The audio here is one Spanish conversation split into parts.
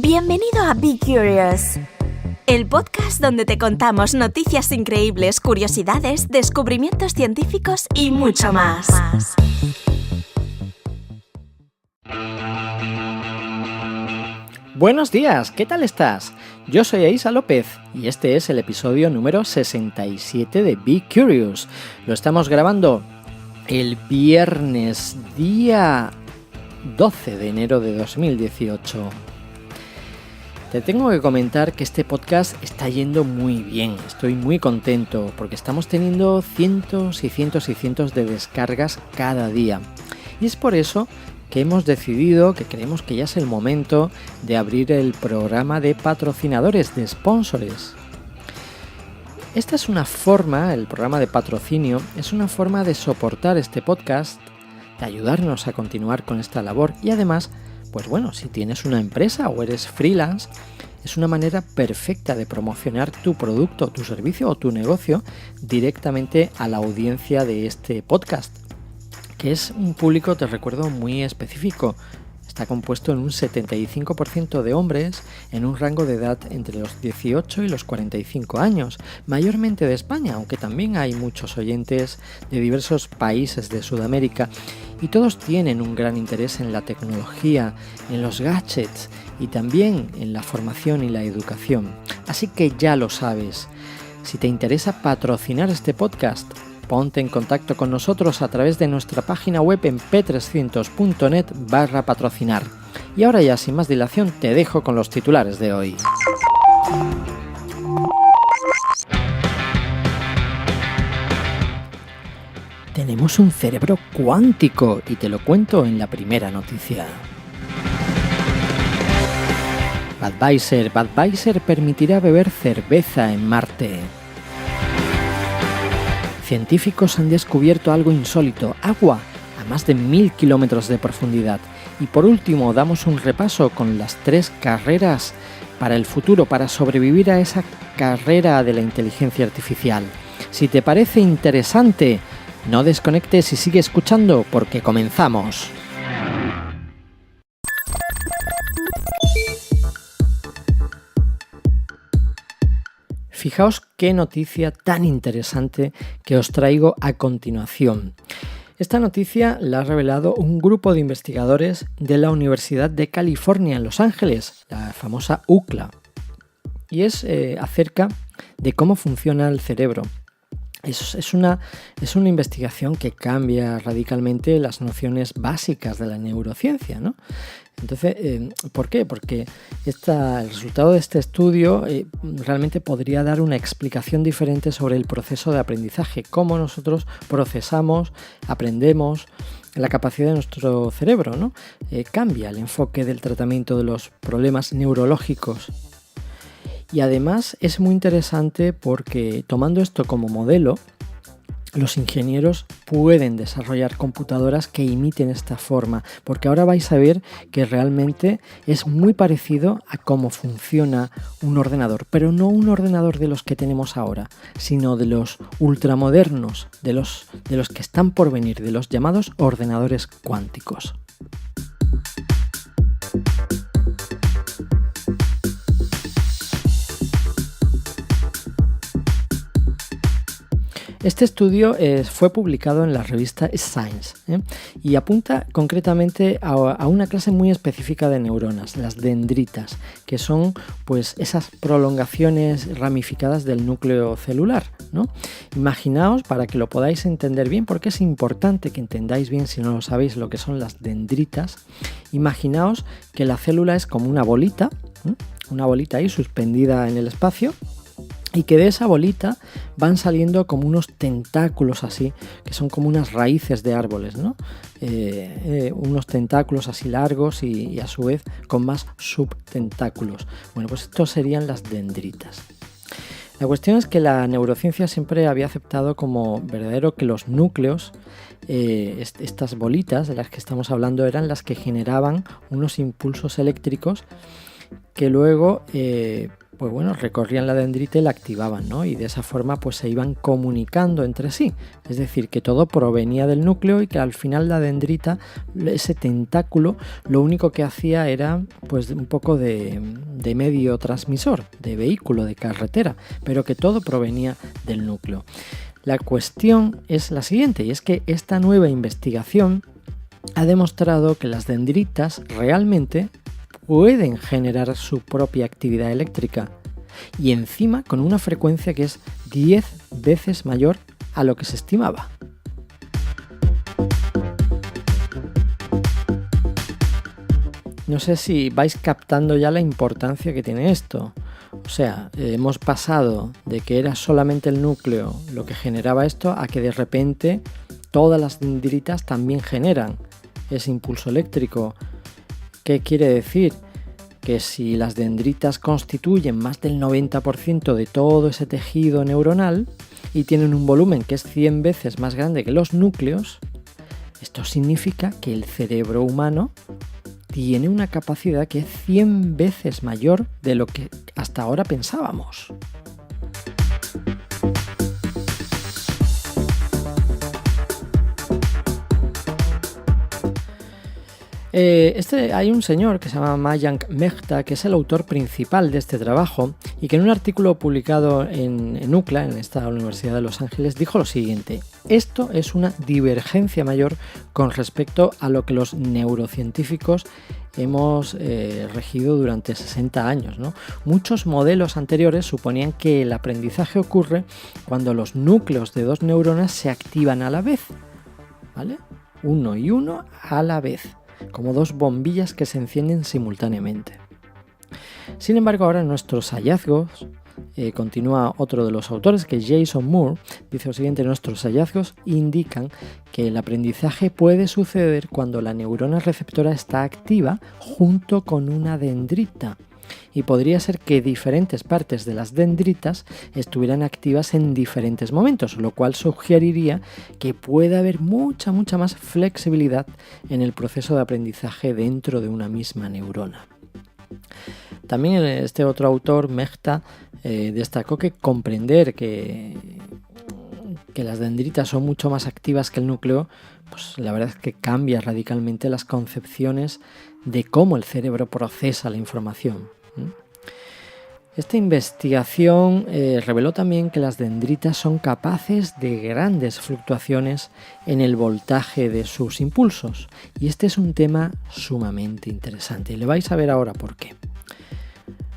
Bienvenido a Be Curious, el podcast donde te contamos noticias increíbles, curiosidades, descubrimientos científicos y mucho más. Buenos días, ¿qué tal estás? Yo soy Aisa López y este es el episodio número 67 de Be Curious. Lo estamos grabando el viernes, día 12 de enero de 2018. Te tengo que comentar que este podcast está yendo muy bien, estoy muy contento porque estamos teniendo cientos y cientos y cientos de descargas cada día. Y es por eso que hemos decidido, que creemos que ya es el momento de abrir el programa de patrocinadores, de sponsors. Esta es una forma, el programa de patrocinio, es una forma de soportar este podcast, de ayudarnos a continuar con esta labor y además, pues bueno, si tienes una empresa o eres freelance, es una manera perfecta de promocionar tu producto, tu servicio o tu negocio directamente a la audiencia de este podcast, que es un público, te recuerdo, muy específico. Está compuesto en un 75% de hombres en un rango de edad entre los 18 y los 45 años, mayormente de España, aunque también hay muchos oyentes de diversos países de Sudamérica, y todos tienen un gran interés en la tecnología, en los gadgets y también en la formación y la educación. Así que ya lo sabes, si te interesa patrocinar este podcast, ponte en contacto con nosotros a través de nuestra página web en p300.net/patrocinar. Y ahora ya sin más dilación te dejo con los titulares de hoy. Tenemos un cerebro cuántico y te lo cuento en la primera noticia. Budweiser permitirá beber cerveza en Marte. Científicos han descubierto algo insólito, agua a más de 1000 kilómetros de profundidad. Y por último, damos un repaso con las 3 carreras para el futuro, para sobrevivir a esa carrera de la inteligencia artificial. Si te parece interesante, no desconectes y sigue escuchando porque comenzamos. Fijaos qué noticia tan interesante que os traigo a continuación. Esta noticia la ha revelado un grupo de investigadores de la Universidad de California en Los Ángeles, la famosa UCLA, y es acerca de cómo funciona el cerebro. Es una investigación que cambia radicalmente las nociones básicas de la neurociencia, ¿no? Entonces, ¿por qué? Porque el resultado de este estudio realmente podría dar una explicación diferente sobre el proceso de aprendizaje, cómo nosotros procesamos, aprendemos, la capacidad de nuestro cerebro, ¿no? Cambia el enfoque del tratamiento de los problemas neurológicos. Y además es muy interesante porque tomando esto como modelo, los ingenieros pueden desarrollar computadoras que imiten esta forma, porque ahora vais a ver que realmente es muy parecido a cómo funciona un ordenador, pero no un ordenador de los que tenemos ahora, sino de los ultramodernos, de los que están por venir, de los llamados ordenadores cuánticos. Este estudio fue publicado en la revista Science y apunta concretamente a una clase muy específica de neuronas, las dendritas, que son pues esas prolongaciones ramificadas del núcleo celular, ¿no? Imaginaos, para que lo podáis entender bien, porque es importante que entendáis bien si no lo sabéis lo que son las dendritas, imaginaos que la célula es como una bolita ahí suspendida en el espacio, y que de esa bolita van saliendo como unos tentáculos así, que son como unas raíces de árboles, ¿no? Unos tentáculos así largos y a su vez con más subtentáculos. Bueno, pues estos serían las dendritas. La cuestión es que la neurociencia siempre había aceptado como verdadero que los núcleos, estas bolitas de las que estamos hablando, eran las que generaban unos impulsos eléctricos que luego pues bueno, recorrían la dendrita y la activaban, ¿no? Y de esa forma pues se iban comunicando entre sí. Es decir, que todo provenía del núcleo y que al final la dendrita, ese tentáculo, lo único que hacía era pues un poco de medio transmisor, de vehículo, de carretera, pero que todo provenía del núcleo. La cuestión es la siguiente, y es que esta nueva investigación ha demostrado que las dendritas realmente pueden generar su propia actividad eléctrica y encima con una frecuencia que es 10 veces mayor a lo que se estimaba. No sé si vais captando ya la importancia que tiene esto. O sea, hemos pasado de que era solamente el núcleo lo que generaba esto a que de repente todas las dendritas también generan ese impulso eléctrico. ¿Qué quiere decir? Que si las dendritas constituyen más del 90% de todo ese tejido neuronal y tienen un volumen que es 100 veces más grande que los núcleos, esto significa que el cerebro humano tiene una capacidad que es 100 veces mayor de lo que hasta ahora pensábamos. Hay un señor que se llama Mayank Mehta, que es el autor principal de este trabajo y que en un artículo publicado en UCLA, en esta Universidad de Los Ángeles, dijo lo siguiente: esto es una divergencia mayor con respecto a lo que los neurocientíficos hemos regido durante 60 años, ¿no? Muchos modelos anteriores suponían que el aprendizaje ocurre cuando los núcleos de dos neuronas se activan a la vez, ¿vale? Uno y uno a la vez, como dos bombillas que se encienden simultáneamente. Sin embargo, ahora nuestros hallazgos, continúa otro de los autores, que es Jason Moore, dice lo siguiente: nuestros hallazgos indican que el aprendizaje puede suceder cuando la neurona receptora está activa junto con una dendrita. Y podría ser que diferentes partes de las dendritas estuvieran activas en diferentes momentos, lo cual sugeriría que puede haber mucha más flexibilidad en el proceso de aprendizaje dentro de una misma neurona. También este otro autor, Mehta, destacó que comprender que las dendritas son mucho más activas que el núcleo, pues la verdad es que cambia radicalmente las concepciones de cómo el cerebro procesa la información. Esta investigación reveló también que las dendritas son capaces de grandes fluctuaciones en el voltaje de sus impulsos, y este es un tema sumamente interesante y le vais a ver ahora por qué.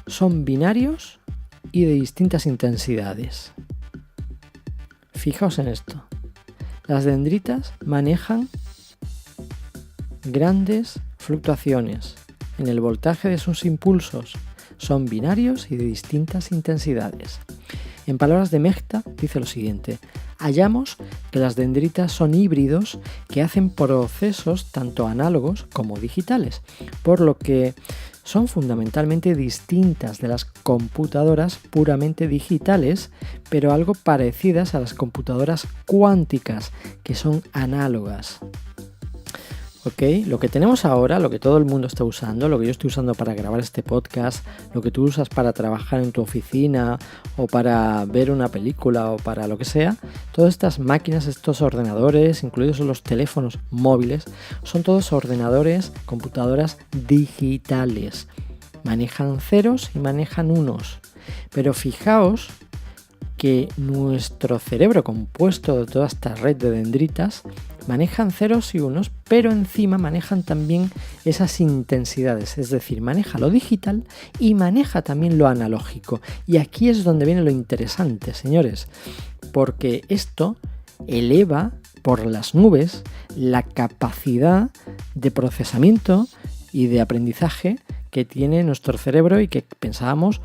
Son binarios y de distintas intensidades. Fijaos en esto. Las dendritas manejan grandes fluctuaciones en el voltaje de sus impulsos. Son binarios y de distintas intensidades. En palabras de Mehta, dice lo siguiente: hallamos que las dendritas son híbridos que hacen procesos tanto análogos como digitales, por lo que son fundamentalmente distintas de las computadoras puramente digitales, pero algo parecidas a las computadoras cuánticas, que son análogas. ¿Ok? Lo que tenemos ahora, lo que todo el mundo está usando, lo que yo estoy usando para grabar este podcast, lo que tú usas para trabajar en tu oficina o para ver una película o para lo que sea, todas estas máquinas, estos ordenadores, incluidos los teléfonos móviles, son todos ordenadores, computadoras digitales. Manejan ceros y manejan unos. Pero fijaos que nuestro cerebro, compuesto de toda esta red de dendritas, manejan ceros y unos, pero encima manejan también esas intensidades, es decir, maneja lo digital y maneja también lo analógico. Y aquí es donde viene lo interesante, señores, porque esto eleva por las nubes la capacidad de procesamiento y de aprendizaje que tiene nuestro cerebro y que pensábamos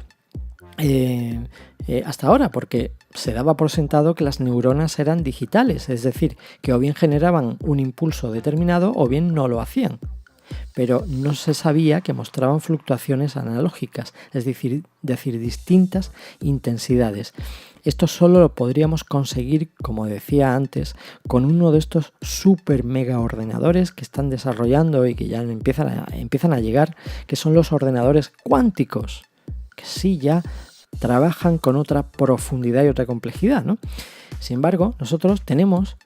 hasta ahora, porque se daba por sentado que las neuronas eran digitales, es decir, que o bien generaban un impulso determinado o bien no lo hacían, pero no se sabía que mostraban fluctuaciones analógicas, es decir, distintas intensidades. Esto solo lo podríamos conseguir, como decía antes, con uno de estos super mega ordenadores que están desarrollando y que ya empiezan a llegar, que son los ordenadores cuánticos, que sí, ya trabajan con otra profundidad y otra complejidad, ¿no? Sin embargo, nosotros tenemos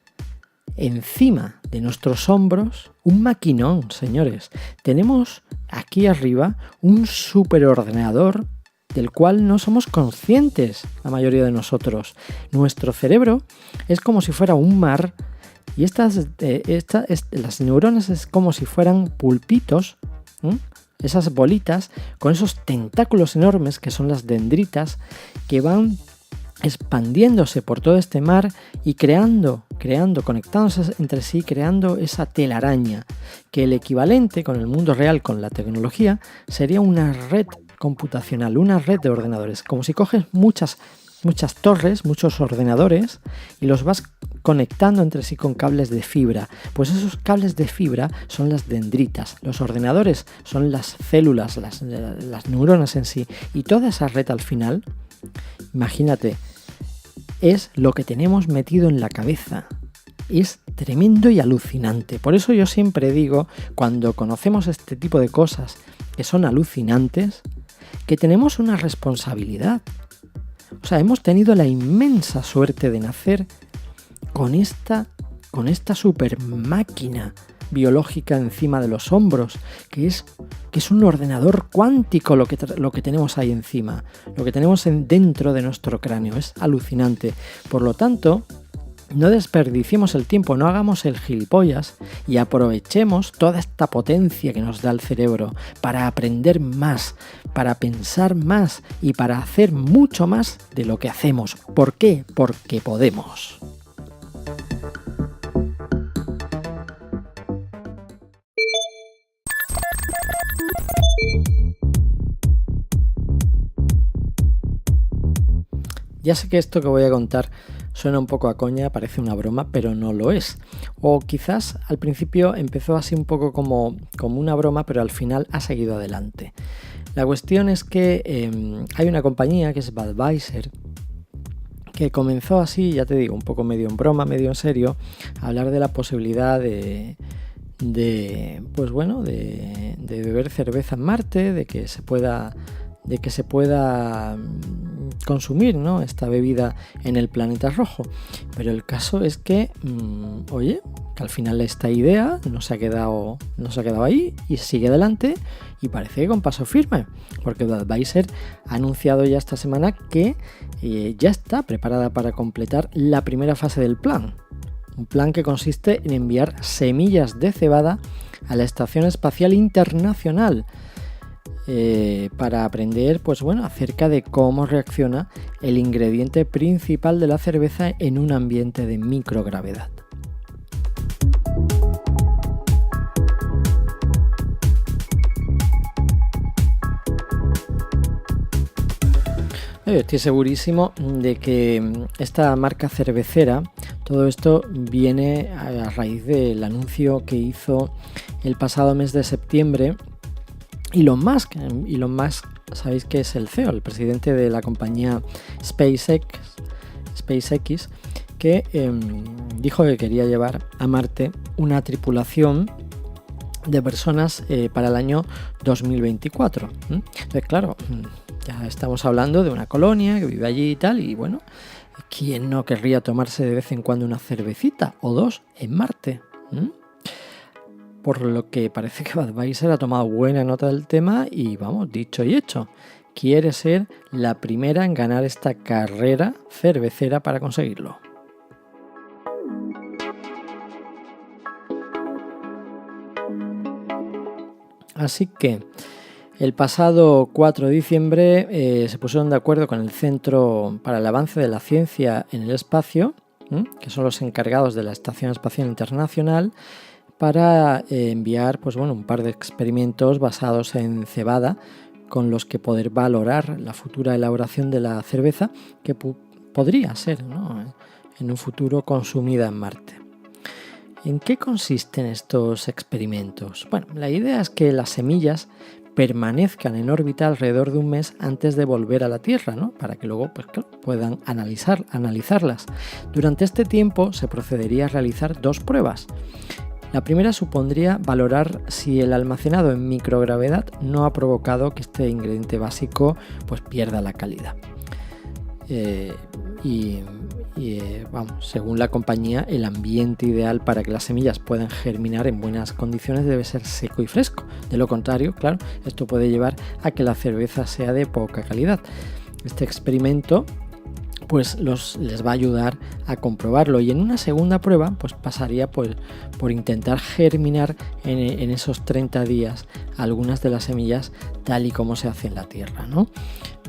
encima de nuestros hombros un maquinón, señores. Tenemos aquí arriba un superordenador del cual no somos conscientes la mayoría de nosotros. Nuestro cerebro es como si fuera un mar y las neuronas es como si fueran pulpitos, esas bolitas con esos tentáculos enormes que son las dendritas que van expandiéndose por todo este mar y creando, conectándose entre sí, creando esa telaraña, que el equivalente con el mundo real, con la tecnología, sería una red computacional, una red de ordenadores, como si coges muchas torres, muchos ordenadores y los vas conectando entre sí con cables de fibra. Pues esos cables de fibra son las dendritas, los ordenadores son las células, las neuronas en sí, y toda esa red al final, imagínate, es lo que tenemos metido en la cabeza. Es tremendo y alucinante. Por eso yo siempre digo, cuando conocemos este tipo de cosas que son alucinantes, que tenemos una responsabilidad. O sea, hemos tenido la inmensa suerte de nacer con esta super máquina biológica encima de los hombros, que es un ordenador cuántico lo que tenemos ahí encima, lo que tenemos dentro de nuestro cráneo. Es alucinante. Por lo tanto, no desperdiciemos el tiempo, no hagamos el gilipollas y aprovechemos toda esta potencia que nos da el cerebro para aprender más, para pensar más y para hacer mucho más de lo que hacemos. ¿Por qué? Porque podemos. Ya sé que esto que voy a contar suena un poco a coña, parece una broma, pero no lo es. O quizás al principio empezó así un poco como una broma, pero al final ha seguido adelante. La cuestión es que hay una compañía que es Budweiser, que comenzó así, ya te digo, un poco medio en broma, medio en serio, a hablar de la posibilidad de beber cerveza en Marte, de que se pueda consumir, ¿no?, esta bebida en el planeta rojo. Pero el caso es que, que al final esta idea no se ha quedado ahí y sigue adelante y parece que con paso firme, porque Budweiser ha anunciado ya esta semana que ya está preparada para completar la primera fase del plan. Un plan que consiste en enviar semillas de cebada a la Estación Espacial Internacional para aprender acerca de cómo reacciona el ingrediente principal de la cerveza en un ambiente de microgravedad. Estoy segurísimo de que esta marca cervecera, todo esto viene a raíz del anuncio que hizo el pasado mes de septiembre Elon Musk, sabéis que es el CEO, el presidente de la compañía SpaceX, que dijo que quería llevar a Marte una tripulación de personas para el año 2024. Entonces, claro, ya estamos hablando de una colonia que vive allí y tal, y bueno, ¿quién no querría tomarse de vez en cuando una cervecita o dos en Marte? Por lo que parece que Budweiser ha tomado buena nota del tema y, vamos, dicho y hecho, quiere ser la primera en ganar esta carrera cervecera para conseguirlo. Así que el pasado 4 de diciembre se pusieron de acuerdo con el Centro para el Avance de la Ciencia en el Espacio, que son los encargados de la Estación Espacial Internacional, para enviar un par de experimentos basados en cebada con los que poder valorar la futura elaboración de la cerveza que podría ser, ¿no?, en un futuro consumida en Marte. ¿En qué consisten estos experimentos? Bueno, la idea es que las semillas permanezcan en órbita alrededor de un mes antes de volver a la Tierra, ¿no?, para que luego puedan analizarlas. Durante este tiempo se procedería a realizar dos pruebas. La primera supondría valorar si el almacenado en microgravedad no ha provocado que este ingrediente básico pierda la calidad. según la compañía, el ambiente ideal para que las semillas puedan germinar en buenas condiciones debe ser seco y fresco. De lo contrario, claro, esto puede llevar a que la cerveza sea de poca calidad. Este experimento pues les va a ayudar a comprobarlo, y en una segunda prueba pues pasaría por intentar germinar en esos 30 días algunas de las semillas tal y como se hace en la tierra, ¿no?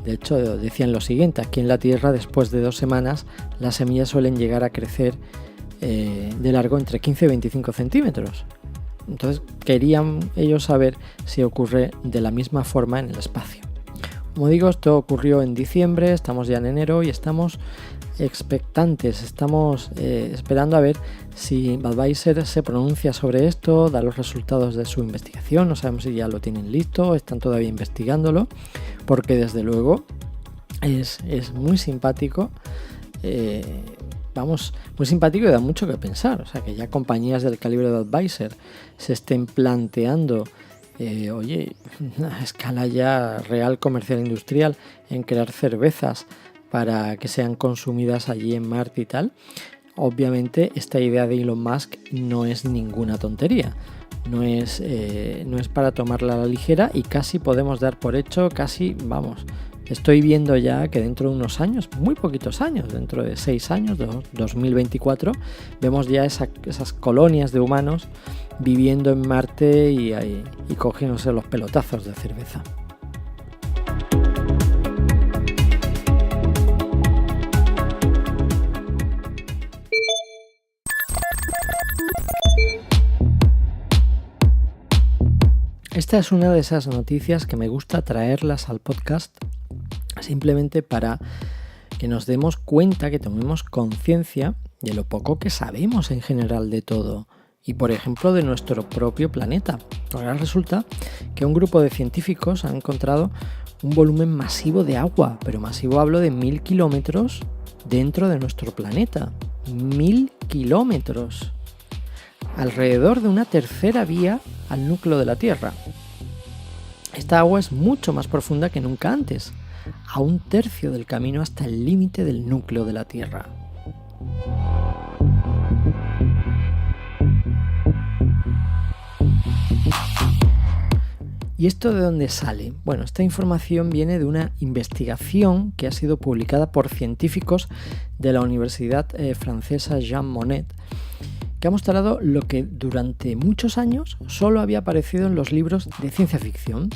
De hecho, decían lo siguiente: aquí en la tierra, después de 2 semanas, las semillas suelen llegar a crecer de largo entre 15 y 25 centímetros. Entonces querían ellos saber si ocurre de la misma forma en el espacio. Como digo, esto ocurrió en diciembre, estamos ya en enero y estamos expectantes, estamos esperando a ver si Budweiser se pronuncia sobre esto, da los resultados de su investigación. No sabemos si ya lo tienen listo, están todavía investigándolo, porque desde luego es muy simpático, muy simpático, y da mucho que pensar. O sea, que ya compañías del calibre de Budweiser se estén planteando a escala ya real, comercial, industrial, en crear cervezas para que sean consumidas allí en Marte y tal. Obviamente esta idea de Elon Musk no es ninguna tontería, no es para tomarla a la ligera, y casi podemos dar por hecho, estoy viendo ya que dentro de unos años, muy poquitos años, dentro de 6 años, 2024, vemos ya esas colonias de humanos viviendo en Marte y cogiéndose los pelotazos de cerveza. Esta es una de esas noticias que me gusta traerlas al podcast simplemente para que nos demos cuenta, que tomemos conciencia de lo poco que sabemos en general de todo, y por ejemplo de nuestro propio planeta. Ahora resulta que un grupo de científicos ha encontrado un volumen masivo de agua, pero masivo hablo de 1000 kilómetros dentro de nuestro planeta. 1000 kilómetros. Alrededor de una tercera vía al núcleo de la Tierra. Esta agua es mucho más profunda que nunca antes, a 1/3 del camino hasta el límite del núcleo de la Tierra. ¿Y esto de dónde sale? Bueno, esta información viene de una investigación que ha sido publicada por científicos de la Universidad francesa Jean Monnet, que ha mostrado lo que durante muchos años solo había aparecido en los libros de ciencia ficción.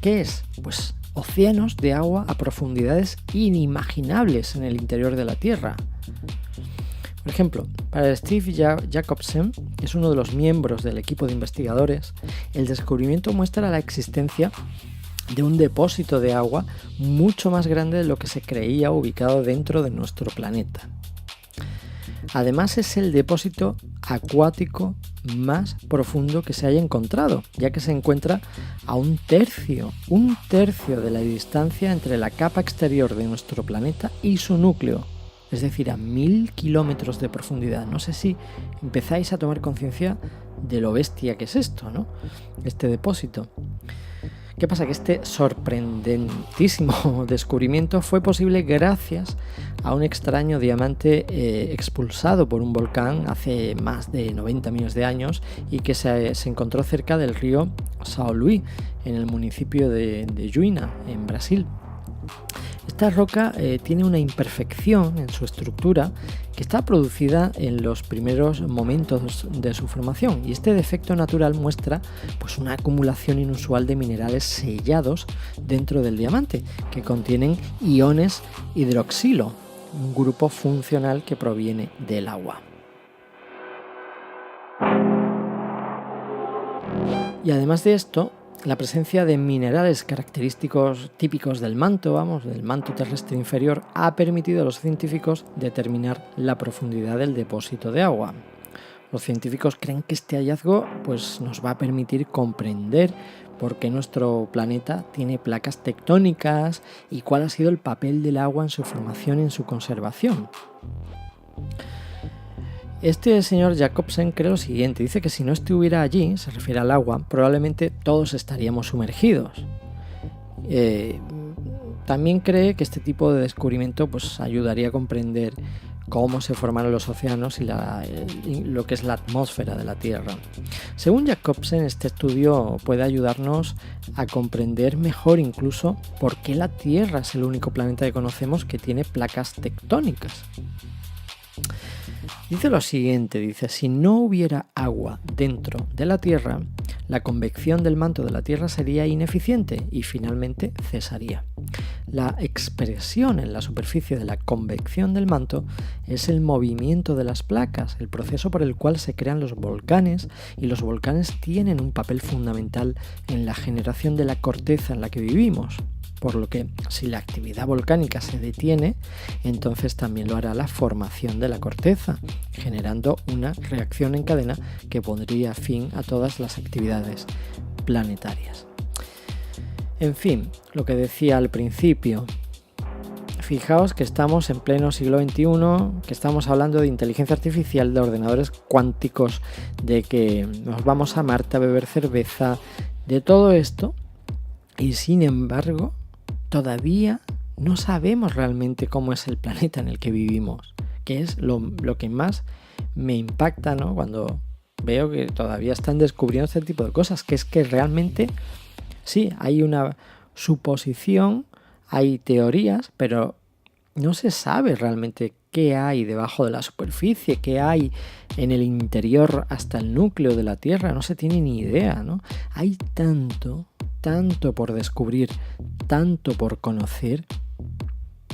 ¿Qué es? Pues océanos de agua a profundidades inimaginables en el interior de la Tierra. Por ejemplo, para Steve Jacobsen, que es uno de los miembros del equipo de investigadores, el descubrimiento muestra la existencia de un depósito de agua mucho más grande de lo que se creía ubicado dentro de nuestro planeta. Además, es el depósito acuático más profundo que se haya encontrado, ya que se encuentra a 1/3 de la distancia entre la capa exterior de nuestro planeta y su núcleo, es decir, a 1000 kilómetros de profundidad. No sé si empezáis a tomar conciencia de lo bestia que es esto, ¿no? Este depósito. ¿Qué pasa? Que este sorprendentísimo descubrimiento fue posible gracias a un extraño diamante expulsado por un volcán hace más de 90 millones de años y que se encontró cerca del río São Luís, en el municipio de Juína, en Brasil. Esta roca tiene una imperfección en su estructura que está producida en los primeros momentos de su formación, y este defecto natural muestra pues una acumulación inusual de minerales sellados dentro del diamante que contienen iones hidroxilo, un grupo funcional que proviene del agua. Y además de esto, la presencia de minerales característicos típicos del manto terrestre inferior, ha permitido a los científicos determinar la profundidad del depósito de agua. Los científicos creen que este hallazgo pues, nos va a permitir comprender por qué nuestro planeta tiene placas tectónicas y cuál ha sido el papel del agua en su formación y en su conservación. Este señor Jacobsen cree lo siguiente, dice que si no estuviera allí, se refiere al agua, probablemente todos estaríamos sumergidos. también cree que este tipo de descubrimiento pues, ayudaría a comprender cómo se formaron los océanos y lo que es la atmósfera de la Tierra. Según Jacobsen, este estudio puede ayudarnos a comprender mejor incluso por qué la Tierra es el único planeta que conocemos que tiene placas tectónicas. Dice lo siguiente, dice, si no hubiera agua dentro de la Tierra, la convección del manto de la Tierra sería ineficiente y finalmente cesaría. La expresión en la superficie de la convección del manto es el movimiento de las placas, el proceso por el cual se crean los volcanes, y los volcanes tienen un papel fundamental en la generación de la corteza en la que vivimos. Por lo que si la actividad volcánica se detiene, entonces también lo hará la formación de la corteza, generando una reacción en cadena que pondría fin a todas las actividades planetarias. En fin, lo que decía al principio, fijaos que estamos en pleno siglo XXI, que estamos hablando de inteligencia artificial, de ordenadores cuánticos, de que nos vamos a Marte a beber cerveza, de todo esto, y sin embargo todavía no sabemos realmente cómo es el planeta en el que vivimos, que es lo que más me impacta, ¿no? Cuando veo que todavía están descubriendo este tipo de cosas, que es que realmente sí, hay una suposición, hay teorías, pero no se sabe realmente qué hay debajo de la superficie, qué hay en el interior hasta el núcleo de la Tierra, no se tiene ni idea, ¿no? Hay tanto por descubrir, tanto por conocer,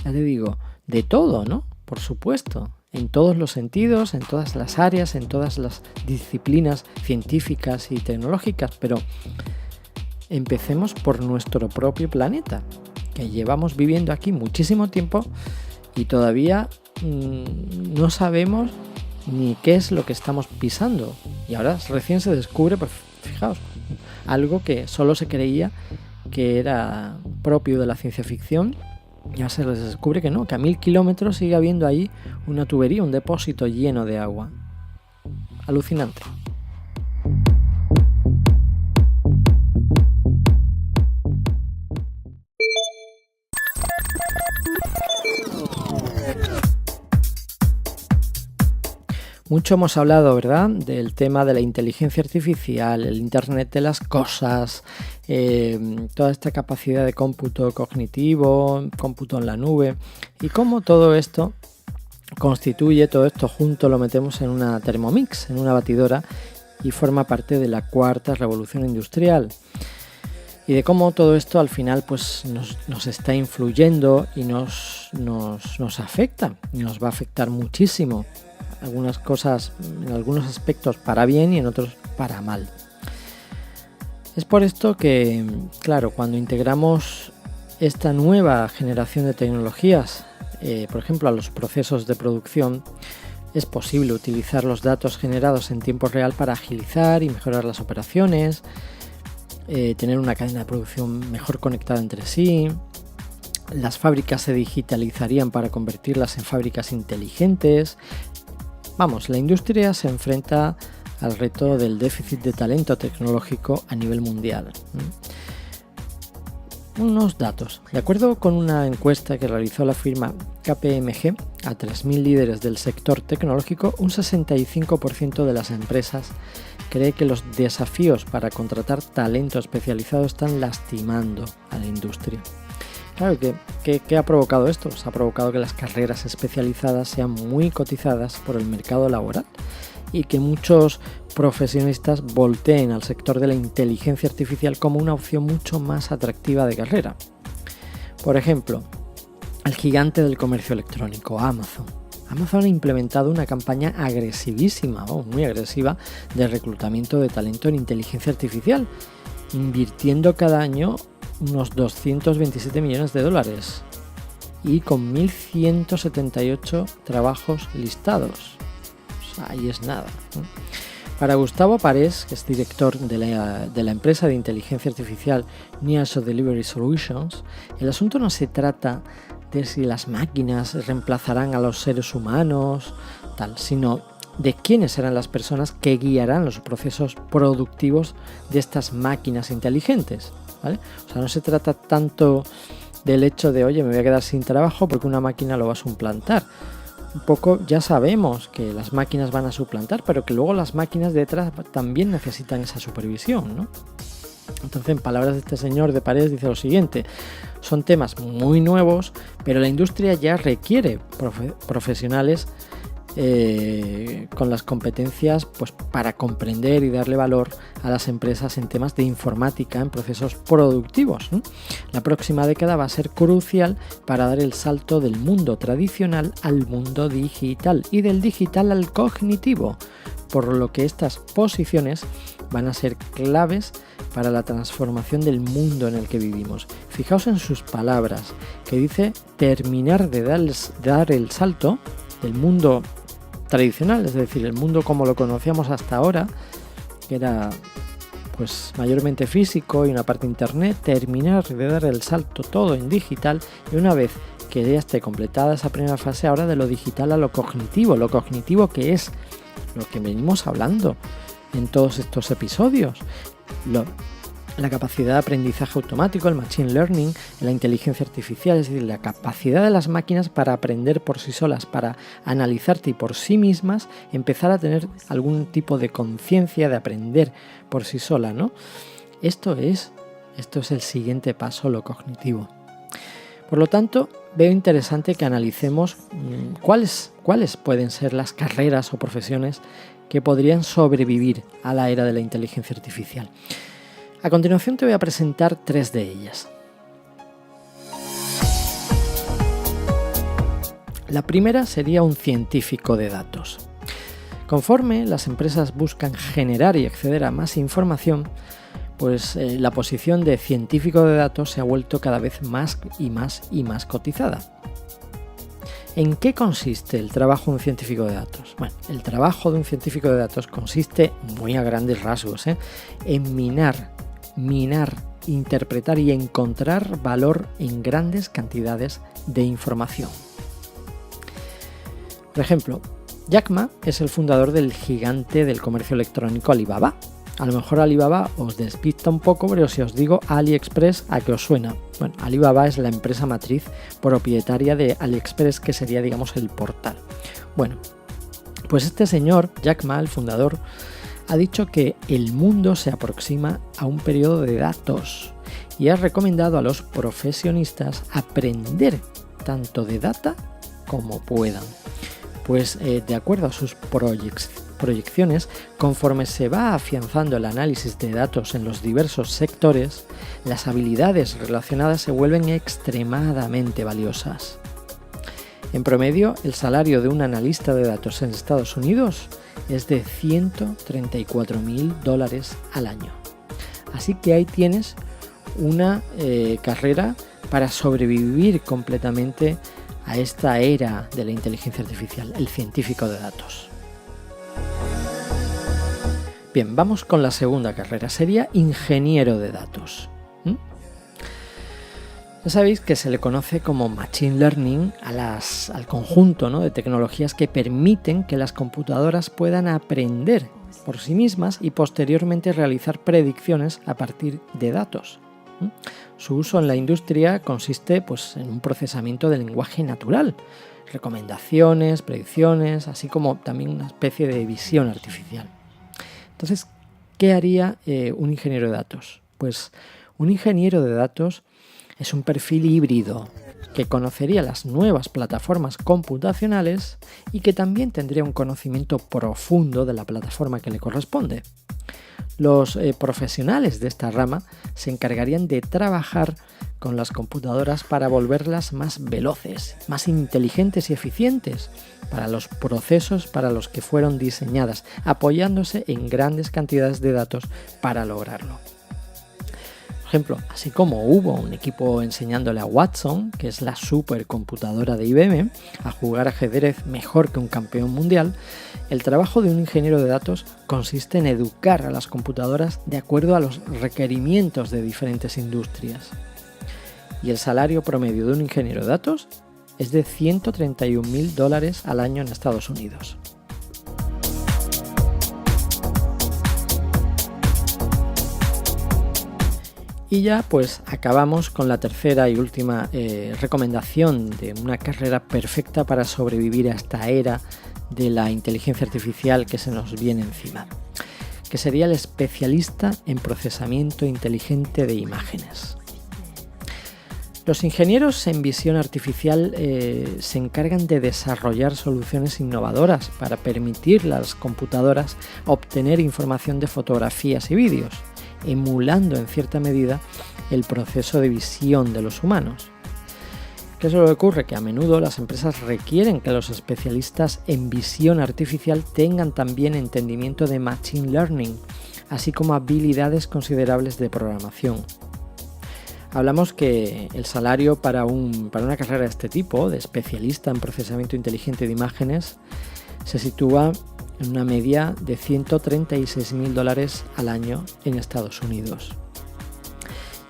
ya te digo, de todo, ¿no? Por supuesto, en todos los sentidos, en todas las áreas, en todas las disciplinas científicas y tecnológicas, pero empecemos por nuestro propio planeta, que llevamos viviendo aquí muchísimo tiempo y todavía no sabemos ni qué es lo que estamos pisando. Y ahora recién se descubre, pues fijaos, algo que solo se creía que era propio de la ciencia ficción, ya se les descubre que no, que a 1000 kilómetros sigue habiendo ahí una tubería, un depósito lleno de agua. Alucinante. Mucho hemos hablado, ¿verdad?, del tema de la inteligencia artificial, el Internet de las cosas, toda esta capacidad de cómputo cognitivo, cómputo en la nube, y cómo todo esto constituye, todo esto junto lo metemos en una Thermomix, en una batidora, y forma parte de la cuarta revolución industrial. Y de cómo todo esto al final pues nos está influyendo y nos afecta, y nos va a afectar muchísimo. Algunas cosas, en algunos aspectos para bien y en otros para mal. Es por esto que, claro, cuando integramos esta nueva generación de tecnologías, por ejemplo, a los procesos de producción, es posible utilizar los datos generados en tiempo real para agilizar y mejorar las operaciones, tener una cadena de producción mejor conectada entre sí. Las fábricas se digitalizarían para convertirlas en fábricas inteligentes. Vamos, la industria se enfrenta al reto del déficit de talento tecnológico a nivel mundial. Unos datos. De acuerdo con una encuesta que realizó la firma KPMG a 3.000 líderes del sector tecnológico, un 65% de las empresas cree que los desafíos para contratar talento especializado están lastimando a la industria. Claro, ¿qué ha provocado esto? Pues ha provocado que las carreras especializadas sean muy cotizadas por el mercado laboral y que muchos profesionistas volteen al sector de la inteligencia artificial como una opción mucho más atractiva de carrera. Por ejemplo, el gigante del comercio electrónico, Amazon. Amazon ha implementado una campaña agresivísima, muy agresiva, de reclutamiento de talento en inteligencia artificial, invirtiendo cada año unos 227 millones de dólares y con 1.178 trabajos listados. O sea, ahí es nada, ¿no? Para Gustavo Parés, que es director de la empresa de inteligencia artificial Nearshore Delivery Solutions, el asunto no se trata de si las máquinas reemplazarán a los seres humanos, sino de quiénes serán las personas que guiarán los procesos productivos de estas máquinas inteligentes, ¿vale? O sea, no se trata tanto del hecho de, oye, me voy a quedar sin trabajo porque una máquina lo va a suplantar. Un poco ya sabemos que las máquinas van a suplantar, pero que luego las máquinas detrás también necesitan esa supervisión, ¿no? Entonces, en palabras de este señor de Paredes, dice lo siguiente: son temas muy nuevos, pero la industria ya requiere profesionales con las competencias pues, para comprender y darle valor a las empresas en temas de informática en procesos productivos, ¿no? La próxima década va a ser crucial para dar el salto del mundo tradicional al mundo digital y del digital al cognitivo, por lo que estas posiciones van a ser claves para la transformación del mundo en el que vivimos. Fijaos en sus palabras, que dice terminar de dar el salto del mundo tradicional, es decir, el mundo como lo conocíamos hasta ahora, que era pues mayormente físico y una parte internet, terminar de dar el salto todo en digital, y una vez que ya esté completada esa primera fase, ahora de lo digital a lo cognitivo que es lo que venimos hablando en todos estos episodios, la capacidad de aprendizaje automático, el machine learning, la inteligencia artificial, es decir, la capacidad de las máquinas para aprender por sí solas, para analizarte y por sí mismas empezar a tener algún tipo de conciencia de aprender por sí sola, ¿no? Esto es el siguiente paso, lo cognitivo. Por lo tanto, veo interesante que analicemos cuáles pueden ser las carreras o profesiones que podrían sobrevivir a la era de la inteligencia artificial. A continuación te voy a presentar 3 de ellas. La primera sería un científico de datos. Conforme las empresas buscan generar y acceder a más información, pues la posición de científico de datos se ha vuelto cada vez más cotizada. ¿En qué consiste el trabajo de un científico de datos? Bueno, el trabajo de un científico de datos consiste, muy a grandes rasgos, en minar, interpretar y encontrar valor en grandes cantidades de información. Por ejemplo, Jack Ma es el fundador del gigante del comercio electrónico Alibaba. A lo mejor Alibaba os despista un poco, pero si os digo AliExpress, ¿a qué os suena? Bueno, Alibaba es la empresa matriz propietaria de AliExpress, que sería, digamos, el portal. Bueno, pues este señor, Jack Ma, el fundador, ha dicho que el mundo se aproxima a un periodo de datos y ha recomendado a los profesionistas aprender tanto de data como puedan. Pues de acuerdo a sus proyecciones, conforme se va afianzando el análisis de datos en los diversos sectores, las habilidades relacionadas se vuelven extremadamente valiosas. En promedio, el salario de un analista de datos en Estados Unidos es de $134.000 al año. Así que ahí tienes una carrera para sobrevivir completamente a esta era de la inteligencia artificial, el científico de datos. Bien, vamos con la segunda carrera, sería ingeniero de datos. Ya sabéis que se le conoce como Machine Learning al conjunto, ¿no?, de tecnologías que permiten que las computadoras puedan aprender por sí mismas y posteriormente realizar predicciones a partir de datos. Su uso en la industria consiste pues, en un procesamiento del lenguaje natural, recomendaciones, predicciones, así como también una especie de visión artificial. Entonces, ¿qué haría un ingeniero de datos? Pues un ingeniero de datos es un perfil híbrido que conocería las nuevas plataformas computacionales y que también tendría un conocimiento profundo de la plataforma que le corresponde. Los profesionales de esta rama se encargarían de trabajar con las computadoras para volverlas más veloces, más inteligentes y eficientes para los procesos para los que fueron diseñadas, apoyándose en grandes cantidades de datos para lograrlo. Por ejemplo, así como hubo un equipo enseñándole a Watson, que es la supercomputadora de IBM, a jugar ajedrez mejor que un campeón mundial, el trabajo de un ingeniero de datos consiste en educar a las computadoras de acuerdo a los requerimientos de diferentes industrias. Y el salario promedio de un ingeniero de datos es de $131.000 al año en Estados Unidos. Y ya pues acabamos con la tercera y última recomendación de una carrera perfecta para sobrevivir a esta era de la inteligencia artificial que se nos viene encima, que sería el especialista en procesamiento inteligente de imágenes. Los ingenieros en visión artificial se encargan de desarrollar soluciones innovadoras para permitir a las computadoras obtener información de fotografías y vídeos, emulando en cierta medida el proceso de visión de los humanos. ¿Qué es lo que ocurre? Que a menudo las empresas requieren que los especialistas en visión artificial tengan también entendimiento de Machine Learning, así como habilidades considerables de programación. Hablamos que el salario para una carrera de este tipo, de especialista en procesamiento inteligente de imágenes, se sitúa en una media de $136.000 al año en Estados Unidos.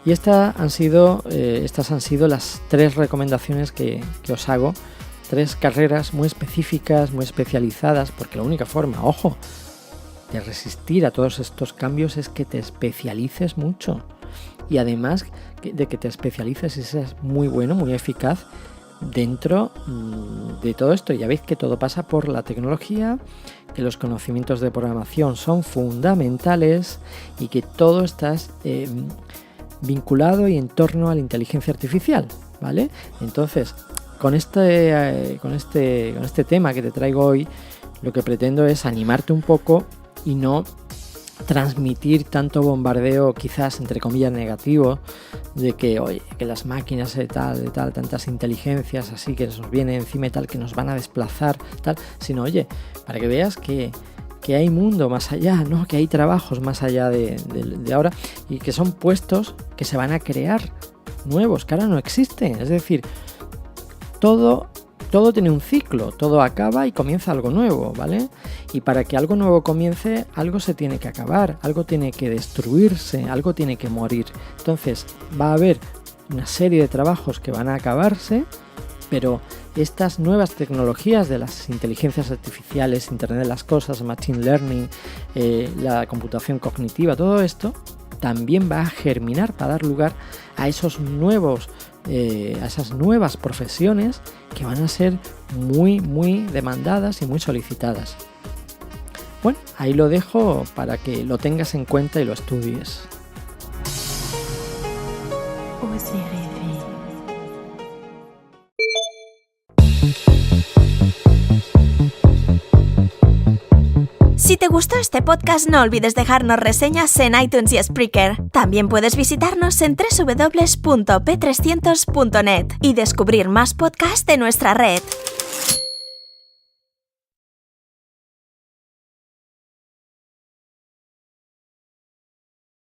Y estas han sido las 3 recomendaciones que os hago, 3 carreras muy específicas, muy especializadas, porque la única forma, ojo, de resistir a todos estos cambios es que te especialices mucho. Y además de que te especialices y seas muy bueno, muy eficaz dentro de todo esto. Ya veis que todo pasa por la tecnología, que los conocimientos de programación son fundamentales y que todo está vinculado y en torno a la inteligencia artificial, ¿vale? Entonces, con este tema que te traigo hoy, lo que pretendo es animarte un poco y no transmitir tanto bombardeo, quizás entre comillas negativo, de que oye, que las máquinas de tal, tantas inteligencias así que nos vienen encima y tal, que nos van a desplazar, tal, sino oye, para que veas que hay mundo más allá, ¿no? Que hay trabajos más allá de ahora y que son puestos que se van a crear nuevos, que ahora no existen. Es decir, todo tiene un ciclo, todo acaba y comienza algo nuevo, ¿vale? Y para que algo nuevo comience, algo se tiene que acabar, algo tiene que destruirse, algo tiene que morir. Entonces va a haber una serie de trabajos que van a acabarse, pero estas nuevas tecnologías de las inteligencias artificiales, Internet de las cosas, Machine Learning, la computación cognitiva, todo esto también va a germinar para dar lugar a esas nuevas profesiones que van a ser muy, muy demandadas y muy solicitadas. Bueno, ahí lo dejo para que lo tengas en cuenta y lo estudies. Si te gustó este podcast, no olvides dejarnos reseñas en iTunes y Spreaker. También puedes visitarnos en www.p300.net y descubrir más podcasts de nuestra red.